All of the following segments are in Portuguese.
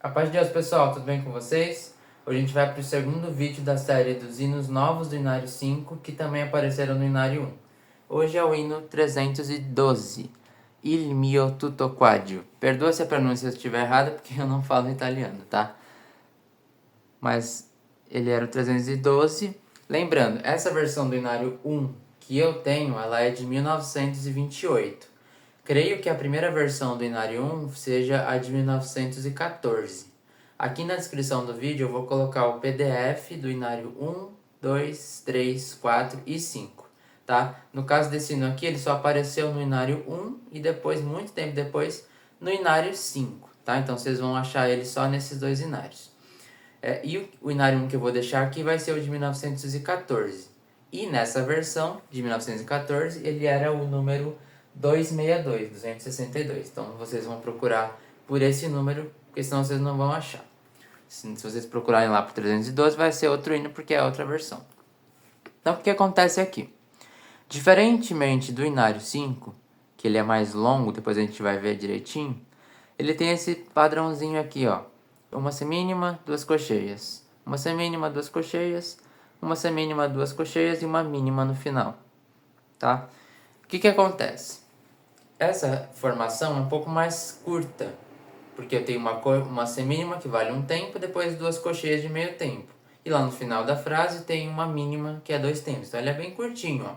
A paz de Deus, pessoal, tudo bem com vocês? Hoje a gente vai para o segundo vídeo da série dos hinos novos do Inário 5, que também apareceram no Inário 1. Hoje é o hino 312, Il mio tutto quadio. Perdoa se a pronúncia estiver errada, porque eu não falo italiano, tá? Mas ele era o 312. Lembrando, essa versão do Inário 1 que eu tenho, ela é de 1928. Creio que a primeira versão do Inário 1 seja a de 1914. Aqui na descrição do vídeo eu vou colocar o PDF do Inário 1, 2, 3, 4 e 5. Tá? No caso desse hino aqui, ele só apareceu no Inário 1 e depois, muito tempo depois, no Inário 5. Tá? Então vocês vão achar ele só nesses dois inários. E o Inário 1 que eu vou deixar aqui vai ser o de 1914. E nessa versão de 1914, ele era o número 262. Então vocês vão procurar por esse número, porque senão vocês não vão achar. Se vocês procurarem lá por 312, vai ser outro hino, porque é outra versão. Então o que acontece aqui? Diferentemente do Inário 5, que ele é mais longo, depois a gente vai ver direitinho, ele tem esse padrãozinho aqui, ó. Uma semínima, duas cocheias. Uma semínima, duas cocheias. Uma semínima, duas cocheias e uma mínima no final. Tá? O que acontece? Essa formação é um pouco mais curta, porque eu tenho uma semínima que vale um tempo, depois duas cocheias de meio tempo. E lá no final da frase tem uma mínima que é dois tempos. Então ele é bem curtinho, ó.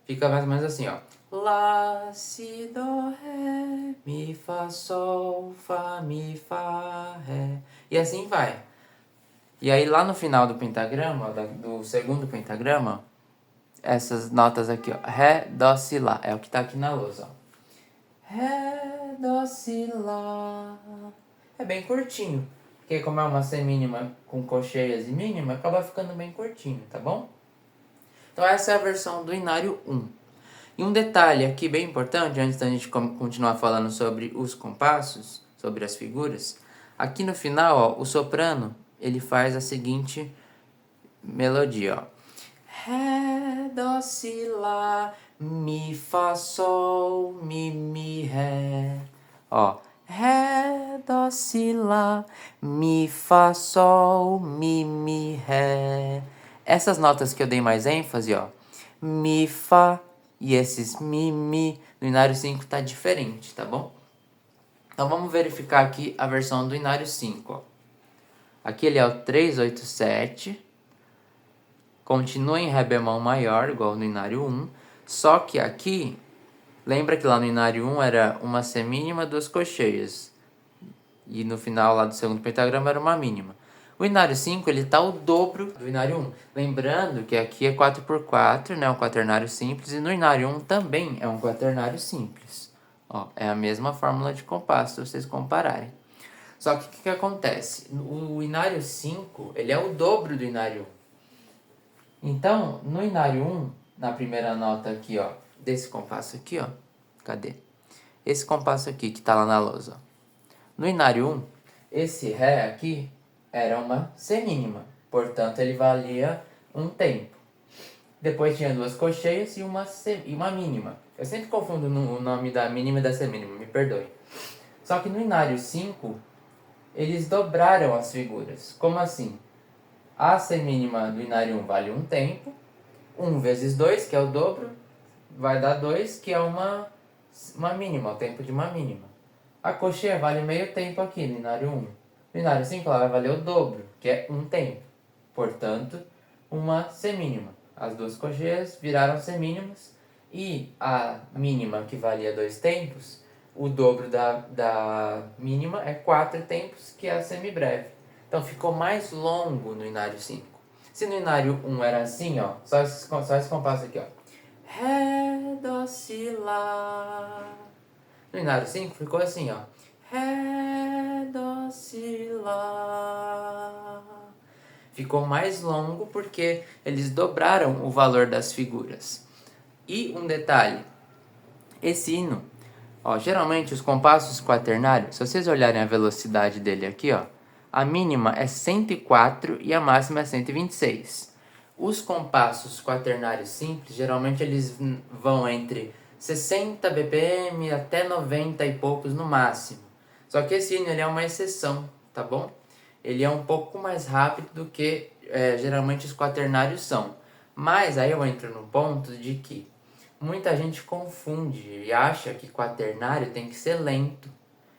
Fica mais ou menos assim, ó. Lá, si, do, ré, mi, fá, sol, fá, mi, fá, ré. E assim vai. E aí lá no final do pentagrama, do segundo pentagrama, essas notas aqui, ó. Ré, dó, si, lá. É o que tá aqui na lousa, ó. Ré, dó, si, lá. É bem curtinho. Porque como é uma semínima com cocheias e mínima, acaba ficando bem curtinho, tá bom? Então essa é a versão do Inário 1. E um detalhe aqui bem importante, antes da gente continuar falando sobre os compassos, sobre as figuras, aqui no final, ó, o soprano, ele faz a seguinte melodia, ó. Ré, dó, si, lá, mi, fá, sol, mi, ré. Ó, ré, dó, si, lá, mi, fá, sol, mi, ré. Essas notas que eu dei mais ênfase, ó, mi, fá, e esses mi, no Inário 5 tá diferente, tá bom? Então vamos verificar aqui a versão do Inário 5, ó. Aqui ele é o 387, continua em Ré bemol maior, igual no Inário 1, só que aqui, lembra que lá no Inário 1 era uma semínima, duas cocheias, e no final lá do segundo pentagrama era uma mínima. O Inário 5, ele tá o dobro do Inário 1. Lembrando que aqui é 4x4, né, um quaternário simples, e no Inário 1 também é um quaternário simples. Ó, é a mesma fórmula de compasso, se vocês compararem. Só que o que acontece? O Inário 5, ele é o dobro do Inário 1. Então, no Inário 1, na primeira nota aqui, ó, desse compasso aqui, ó, cadê? Esse compasso aqui que tá lá na lousa, ó. No Inário 1, esse Ré aqui era uma semínima, portanto ele valia um tempo. Depois tinha duas cocheias e uma mínima. Eu sempre confundo o nome da mínima e da semínima, me perdoe. Só que no Inário 5, eles dobraram as figuras. Como assim? A semínima do Inário 1 vale um tempo, 1 vezes 2, que é o dobro, vai dar 2, que é uma mínima, o tempo de uma mínima. A cocheia vale meio tempo aqui no Inário 1. No Inário 5 ela vai valer o dobro, que é um tempo. Portanto, uma semínima. As duas cocheias viraram semínimas e a mínima, que valia 2 tempos, o dobro da mínima é 4 tempos, que é a semibreve. Então ficou mais longo no Inário 5. Se no Inário 1 era assim, ó, só esse compasso aqui, ó. Ré, dó, si, lá. No Inário 5 ficou assim, ó. Ré, dó, si, lá. Ficou mais longo porque eles dobraram o valor das figuras. E um detalhe, esse hino, ó, geralmente os compassos quaternários, se vocês olharem a velocidade dele aqui, ó, a mínima é 104 e a máxima é 126. Os compassos quaternários simples, geralmente eles vão entre 60 bpm até 90 e poucos no máximo. Só que esse hino ele é uma exceção, tá bom? Ele é um pouco mais rápido do que geralmente os quaternários são. Mas aí eu entro no ponto de que muita gente confunde e acha que quaternário tem que ser lento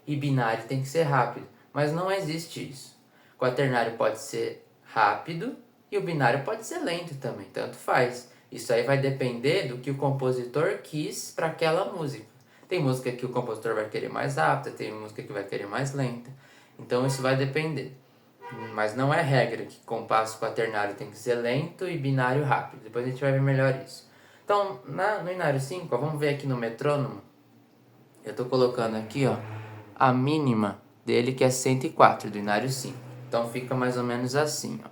e binário tem que ser rápido. Mas não existe isso. Quaternário pode ser rápido e o binário pode ser lento também, tanto faz. Isso aí vai depender do que o compositor quis para aquela música. Tem música que o compositor vai querer mais rápida, tem música que vai querer mais lenta. Então isso vai depender. Mas não é regra que compasso quaternário tem que ser lento e binário rápido. Depois a gente vai ver melhor isso. Então, no inário 5, ó, vamos ver aqui no metrônomo. Eu estou colocando aqui, ó, a mínima dele, que é 104, do inário 5. Então fica mais ou menos assim, ó.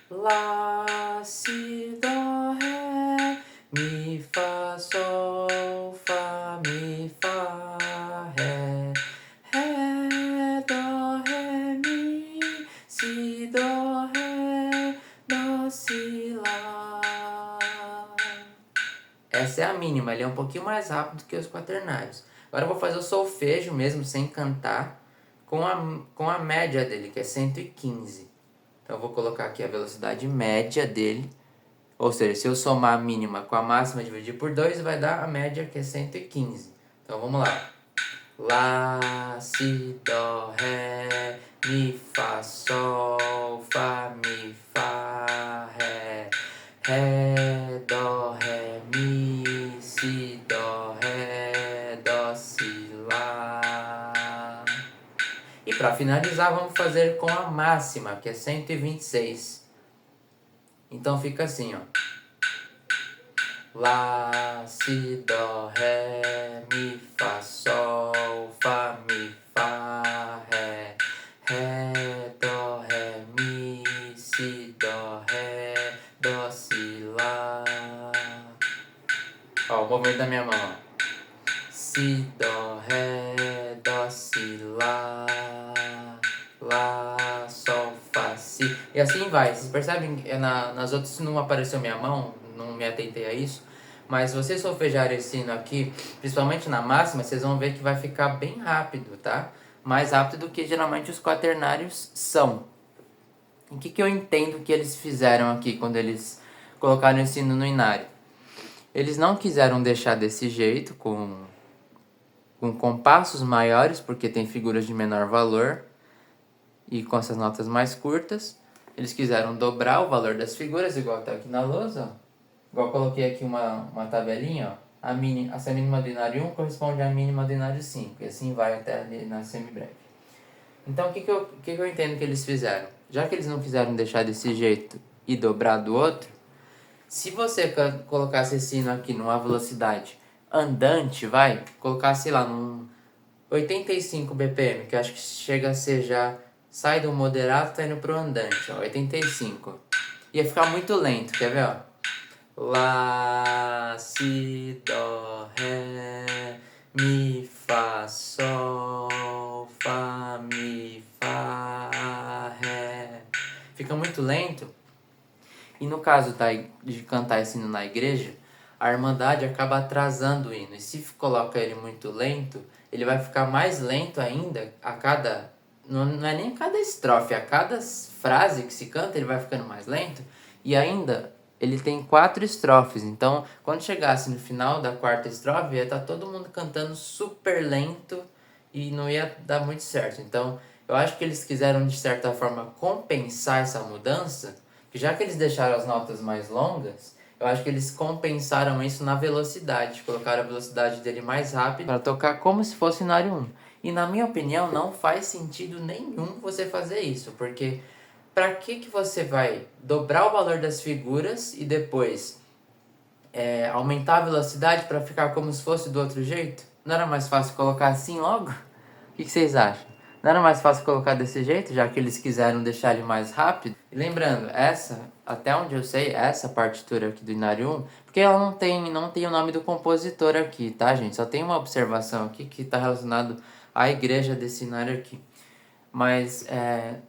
Lá, si, dó, ré, mi, fá, sol, fá, mi, fá, ré. Ré, dó, ré, mi, si, dó, ré, dó, si, lá. Essa é a mínima, ele é um pouquinho mais rápido que os quaternários. Agora eu vou fazer o solfejo mesmo, sem cantar, com a média dele, que é 115. Então eu vou colocar aqui a velocidade média dele. Ou seja, se eu somar a mínima com a máxima e dividir por 2, vai dar a média, que é 115. Então vamos lá. Lá, si, dó, ré, mi, fá, sol, fá, mi, fá, ré. Ré, dó, ré, mi, si, dó, ré, dó, si, lá. E para finalizar, vamos fazer com a máxima, que é 126. Então fica assim, ó. Lá, si, dó, ré, mi, fá, sol, fá, mi, fá, ré. Ré, dó, ré, mi, si, dó, ré, dó, si, lá. Ó, o movimento da minha mão, ó. Si, dó, ré, dó, si, lá. Lá, sol, fá, si. E assim vai. Vocês percebem que nas outras não apareceu minha mão, não me atentei a isso. Mas se vocês solfejarem esse sino aqui, principalmente na máxima, vocês vão ver que vai ficar bem rápido, tá? Mais rápido do que geralmente os quaternários são. O que eu entendo que eles fizeram aqui quando eles colocaram esse sino no inário? Eles não quiseram deixar desse jeito, com compassos maiores, porque tem figuras de menor valor, e com essas notas mais curtas. Eles quiseram dobrar o valor das figuras, igual tá aqui na lousa, ó. Igual eu coloquei aqui uma tabelinha, ó. Essa mínima do inário 1 corresponde à mínima do inário 5, e assim vai até ali na semibreve. Então, o que eu entendo que eles fizeram? Já que eles não quiseram deixar desse jeito e dobrar do outro, se você colocasse esse sino aqui numa velocidade andante, vai, colocar, sei lá, num 85 BPM, que eu acho que chega a ser já, sai do moderado, tá indo pro andante, ó, 85. Ia ficar muito lento, quer ver, ó? Lá, si, dó, ré, mi, fá, sol, fá, mi, fá, ré. Fica muito lento. E no caso de cantar esse hino na igreja, a Irmandade acaba atrasando o hino. E se coloca ele muito lento, ele vai ficar mais lento ainda a cada... Não é nem a cada estrofe, a cada frase que se canta ele vai ficando mais lento. E ainda ele tem 4 estrofes. Então, quando chegasse no final da 4ª estrofe, ia estar todo mundo cantando super lento e não ia dar muito certo. Então, eu acho que eles quiseram, de certa forma, compensar essa mudança, que já que eles deixaram as notas mais longas, eu acho que eles compensaram isso na velocidade, colocaram a velocidade dele mais rápido para tocar como se fosse no inário 1. E na minha opinião, não faz sentido nenhum você fazer isso, porque para que você vai dobrar o valor das figuras e depois aumentar a velocidade para ficar como se fosse do outro jeito? Não era mais fácil colocar assim logo? O que vocês acham? Não era mais fácil colocar desse jeito, já que eles quiseram deixar ele mais rápido? E lembrando, até onde eu sei, essa partitura aqui do inário 1, porque ela não tem o nome do compositor aqui, tá, gente? Só tem uma observação aqui que está relacionado à igreja desse inário aqui. Mas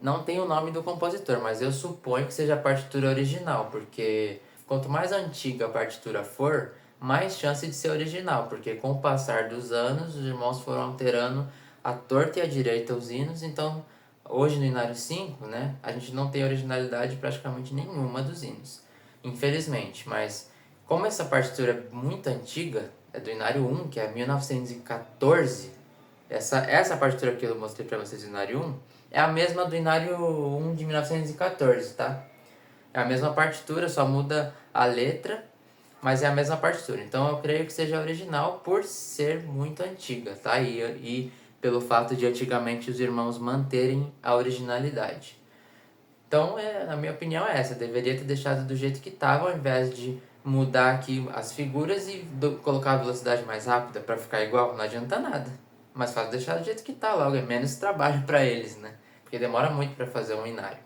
não tem o nome do compositor, mas eu suponho que seja a partitura original, porque quanto mais antiga a partitura for, mais chance de ser original, porque com o passar dos anos, os irmãos foram alterando à torta e à direita os hinos, então hoje no Inário 5, né, a gente não tem originalidade praticamente nenhuma dos hinos, infelizmente, mas como essa partitura é muito antiga, é do Inário 1, que é 1914, essa partitura que eu mostrei para vocês do Inário 1 é a mesma do Inário 1 de 1914, tá? É a mesma partitura, só muda a letra, mas é a mesma partitura. Então eu creio que seja original por ser muito antiga, tá? E pelo fato de antigamente os irmãos manterem a originalidade. Então, na minha opinião, é essa. Deveria ter deixado do jeito que estava, ao invés de mudar aqui as figuras e colocar a velocidade mais rápida para ficar igual. Não adianta nada. Mas faz deixar do jeito que tá logo. É menos trabalho para eles, né? Porque demora muito para fazer um inário.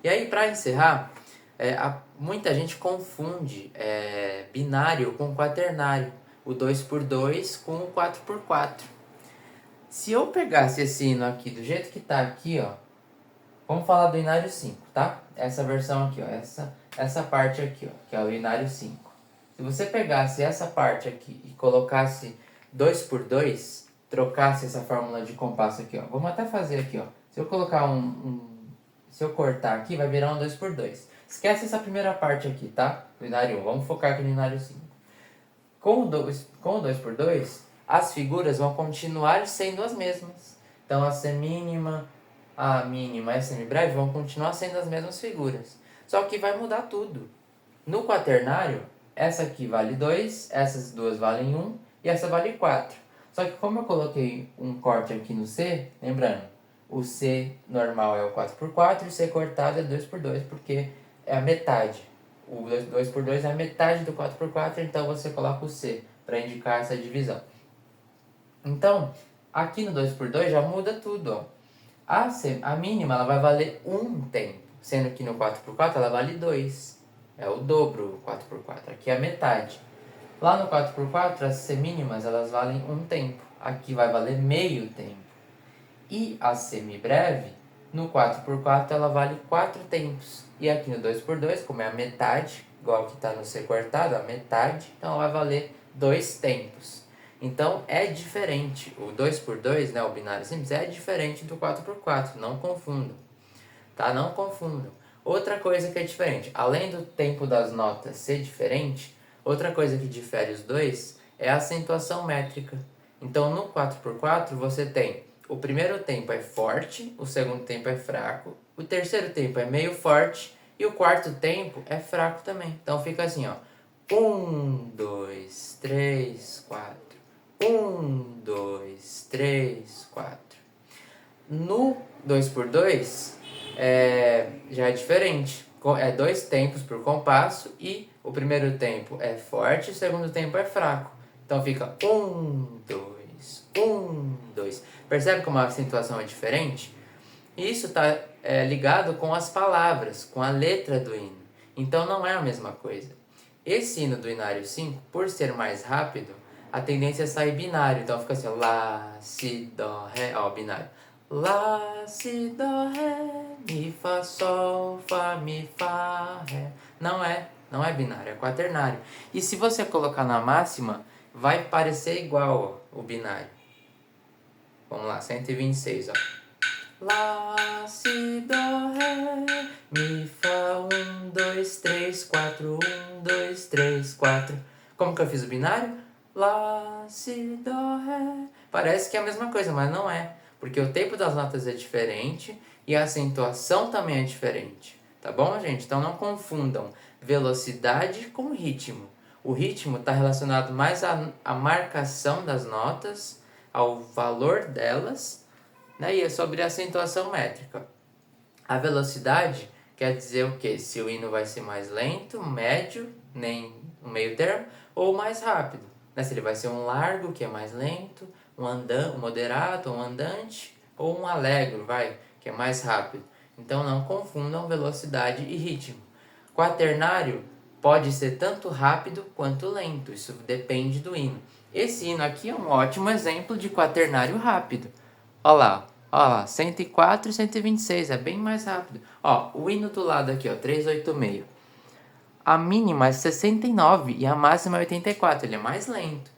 E aí, para encerrar, muita gente confunde binário com quaternário. O 2x2 com o 4x4. Se eu pegasse esse hino aqui do jeito que tá aqui, ó. Vamos falar do Inário 5, tá? Essa versão aqui, ó. Essa parte aqui, ó. Que é o Inário 5. Se você pegasse essa parte aqui e colocasse 2x2, trocasse essa fórmula de compasso aqui, ó. Vamos até fazer aqui, ó. Se eu colocar se eu cortar aqui, vai virar um 2x2. Esquece essa primeira parte aqui, tá? Do Inário 1. Vamos focar aqui no Inário 5. Com o 2x2, as figuras vão continuar sendo as mesmas. Então, a semínima, a mínima e a semibreve vão continuar sendo as mesmas figuras. Só que vai mudar tudo. No quaternário, essa aqui vale 2, essas duas valem 1 e essa vale 4. Só que como eu coloquei um corte aqui no C, lembrando, o C normal é o 4x4 e o C cortado é 2x2, porque é a metade. O 2x2 é a metade do 4x4, então você coloca o C para indicar essa divisão. Então, aqui no 2x2 já muda tudo, ó. A mínima ela vai valer 1 tempo, sendo que no 4x4 ela vale 2. É o dobro, 4x4. Aqui é a metade. Lá no 4x4, as semínimas elas valem 1 tempo. Aqui vai valer meio tempo. E a semibreve, no 4x4, ela vale 4 tempos. E aqui no 2x2, como é a metade, igual que está no C cortado, a metade, então ela vai valer 2 tempos. Então é diferente. O 2x2, né, o binário simples, é diferente do 4x4. Não confundam. Tá? Não confundam. Outra coisa que é diferente, além do tempo das notas ser diferente, outra coisa que difere os dois é a acentuação métrica. Então no 4x4 você tem o primeiro tempo é forte, o segundo tempo é fraco, o terceiro tempo é meio forte e o quarto tempo é fraco também. Então fica assim, ó. 1, 2, 3, 4. 1, 2, 3, 4. No 2x2 já é diferente. É 2 tempos por compasso e o primeiro tempo é forte e o segundo tempo é fraco. Então fica 1, 2, 1, 2. Percebe como a acentuação é diferente? Isso está ligado com as palavras, com a letra do hino. Então não é a mesma coisa. Esse hino do Inário 5, por ser mais rápido, a tendência é sair binário. Então fica assim, ó, Lá, Si, Dó, Ré, ó, binário. Lá, Si, Dó, Ré, Mi, Fá, Sol, Fá, Mi, Fá, Ré. Não é binário, é quaternário. E se você colocar na máxima, vai parecer igual, ó, o binário. Vamos lá, 126, ó. Lá, Si, Dó, Ré, Mi, Fá, 1, 2, 3, 4, 1, 2, 3, 4. Como que eu fiz o binário? Lá, Si, Dó, Ré. Parece que é a mesma coisa, mas não é. Porque o tempo das notas é diferente e a acentuação também é diferente. Tá bom, gente? Então não confundam velocidade com ritmo. O ritmo está relacionado mais à marcação das notas, ao valor delas, né? E é sobre a acentuação métrica. A velocidade quer dizer o quê? Se o hino vai ser mais lento, médio, nem um meio termo, ou mais rápido. Né? Se ele vai ser um largo, que é mais lento, um moderado, um andante, ou um alegro, que é mais rápido. Então não confundam velocidade e ritmo. Quaternário pode ser tanto rápido quanto lento, isso depende do hino. Esse hino aqui é um ótimo exemplo de quaternário rápido. Olha lá, 104 e 126, é bem mais rápido. Ó, o hino do lado aqui, ó, 386. A mínima é 69 e a máxima é 84, ele é mais lento.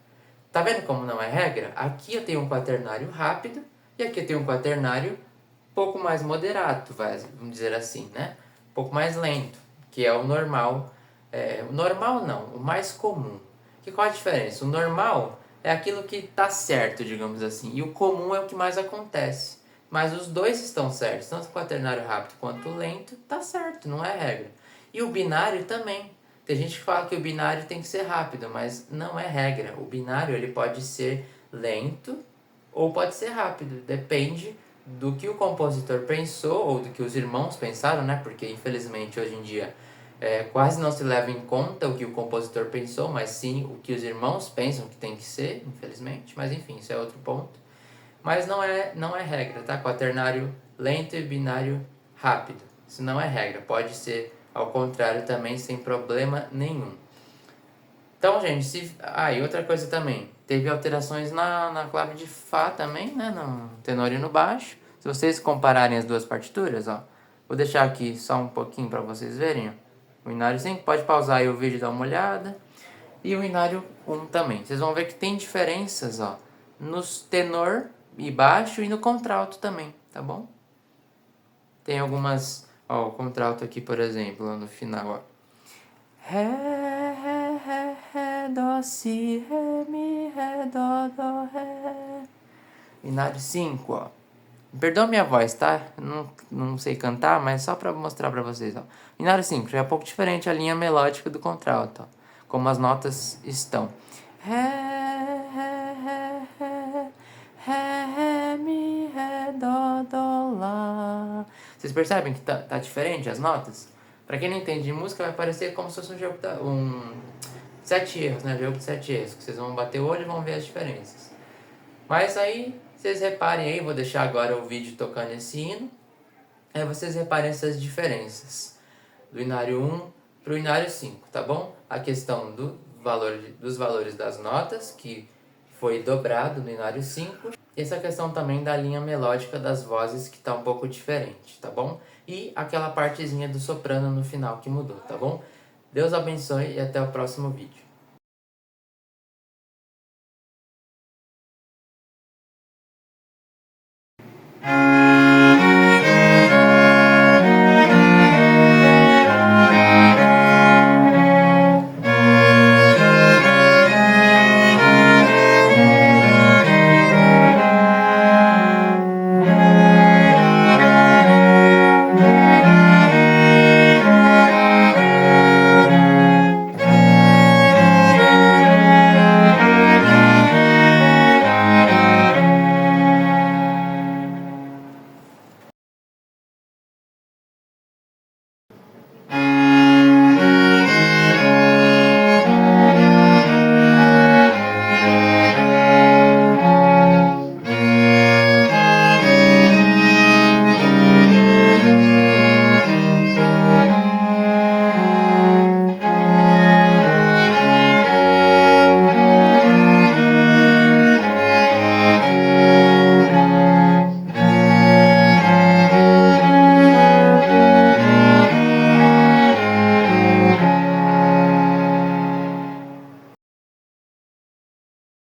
Tá vendo como não é regra? Aqui eu tenho um quaternário rápido e aqui eu tenho um quaternário um pouco mais moderado, vamos dizer assim, né? Um pouco mais lento, que é o normal. O normal não, o mais comum. Qual a diferença? O normal é aquilo que está certo, digamos assim, e o comum é o que mais acontece. Mas os dois estão certos, tanto o quaternário rápido quanto o lento, tá certo, não é regra. E o binário também. Tem gente que fala que o binário tem que ser rápido, mas não é regra. O binário ele pode ser lento ou pode ser rápido, depende do que o compositor pensou ou do que os irmãos pensaram, né? Porque infelizmente hoje em dia quase não se leva em conta o que o compositor pensou, mas sim o que os irmãos pensam que tem que ser, infelizmente. Mas enfim, isso é outro ponto. Mas não é regra, tá? Quaternário lento e binário rápido. Isso não é regra, pode ser ao contrário também sem problema nenhum. Então, gente, e outra coisa também, teve alterações na clave de Fá também, né? No tenor e no baixo. Se vocês compararem as duas partituras, ó, vou deixar aqui só um pouquinho para vocês verem, ó. O Inário 5, pode pausar aí o vídeo e dar uma olhada. E o Inário 1 também. Vocês vão ver que tem diferenças, ó, nos tenor e baixo e no contralto também, tá bom? Tem algumas, ó, o contralto aqui, por exemplo, lá no final, ó. Ré, ré, ré, ré, dó, si, ré, mi, ré, dó, dó, ré. Inário 5, ó. Perdoa minha voz, tá? Não sei cantar, mas só pra mostrar pra vocês, ó. Inário 5 já é um pouco diferente a linha melódica do contralto, ó. Como as notas estão. Ré, ré, ré, ré, ré, ré, mi, ré, dó, dó, lá. Vocês percebem que tá diferente as notas? Pra quem não entende de música, vai parecer como se fosse um jogo, sete erros, né? Jogo de 7 erros, que vocês vão bater o olho e vão ver as diferenças. Mas aí, vocês reparem aí, vou deixar agora o vídeo tocando esse hino. Aí vocês reparem essas diferenças. Do Inário 1 para o Inário 5, tá bom? A questão dos valores das notas, que foi dobrado no Inário 5. E essa questão também da linha melódica das vozes, que tá um pouco diferente, tá bom? E aquela partezinha do soprano no final que mudou, tá bom? Deus abençoe e até o próximo vídeo.